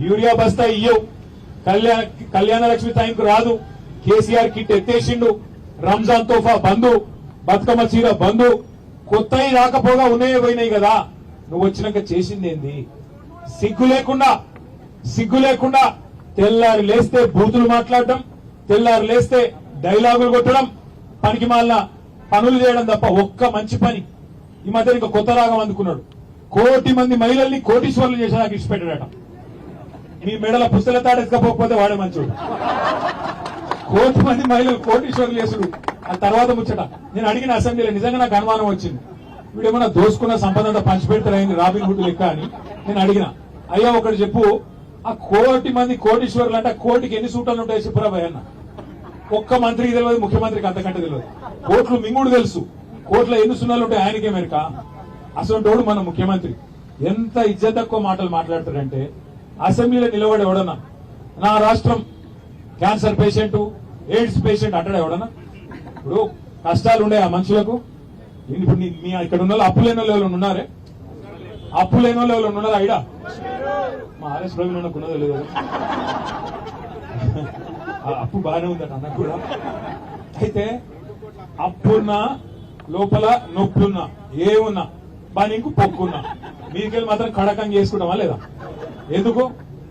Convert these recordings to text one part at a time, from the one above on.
Urea బస్తా ఇయ్యవు, కళ్యాణ లక్ష్మి టైంకు రాదు, కేసీఆర్ కిట్ ఎత్తేసిండు, రంజాన్ తోఫా బంధు, బతుకమ్మ చీర బంధు, కొత్తవి రాకపోగా ఉన్నాయే పోయినాయి కదా. నువ్వు వచ్చినాక చేసింది ఏంది? సిగ్గు లేకుండా తెల్లారి లేస్తే బూతులు మాట్లాడడం, తెల్లారి లేస్తే డైలాగులు కొట్టడం, పనికి మాలిన పనులు చేయడం తప్ప ఒక్క మంచి పని. ఈ మధ్య ఇంకా కొత్త రాగం అందుకున్నాడు. 1 కోటి మంది మహిళల్ని కోటీశ్వర్లు చేసి నాకు ఇచ్చిపెట్టాడట. మీ మెడల పుస్తల తాడెత్తుకపోకపోతే వాడే మంచోడు. 1 కోటి మంది మహిళలు కోటీశ్వర్లు చేసుడు ఆ తర్వాత ముచ్చట. నేను అడిగిన అసెంబ్లీలో నిజంగా నాకు అనుమానం వచ్చింది, వీడేమన్నా దోసుకున్న సంపద అంతా పంచిపెడతారైంది రాబిన్ హుడ్ లెక్క అని. నేను అడిగిన, అయ్యా ఒకటి చెప్పు, ఆ 1 కోటి మంది కోటీశ్వర్లు అంటే 1 కోటికి ఎన్ని సూటాలు ఉంటాయో చెప్పురా భయ అన్న. ఒక్క మంత్రికి తెలియదు, ముఖ్యమంత్రికి అంతకంటే తెలియదు. కోట్లు మింగుడు తెలుసు, కోట్ల ఎన్ని సున్నాలు ఉంటాయి ఆయనకే మెరక. అసలు మన ముఖ్యమంత్రి ఎంత ఇజ్జత్ తక్కువ మాటలు మాట్లాడతాడంటే, అసెంబ్లీలో నిలబడి ఎవడన్నా నా రాష్ట్రం క్యాన్సర్ పేషెంట్, ఎయిడ్స్ పేషెంట్ అంటాడు ఎవడన్నా? ఇప్పుడు కష్టాలు ఉండే ఆ మనుషులకు. ఇప్పుడు మీ ఇక్కడ ఉన్న అప్పు లేని వాళ్ళు ఉన్నారే? అప్పు లేని వాళ్ళు ఉన్నారా? ఇడా మా ఆర్ఎస్ ప్రవీణ్ ఉన్నదో లేదు, అప్పు బాగానే ఉందట అన్నకు కూడా. అయితే అప్పున్నా లోపల నొప్పున్నా ఏమున్నా నీకు పొక్కున్నా మీకెళ్ళి మాత్రం కడకంగా చేసుకుంటామా లేదా?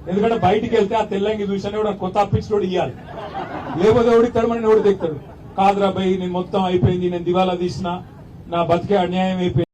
ఎందుకంటే బయటికి వెళ్తే ఆ తెల్లంగి చూసానే కూడా కొత్త అప్పించోడు ఇవ్వాలి, లేకపోతే ఎవడిస్తాడు మన ఎవడు తెస్తాడు. కాదురా భయ్ నేను మొత్తం అయిపోయింది, నేను దివాలా తీసిన, నా బతికే అన్యాయం అయిపోయింది.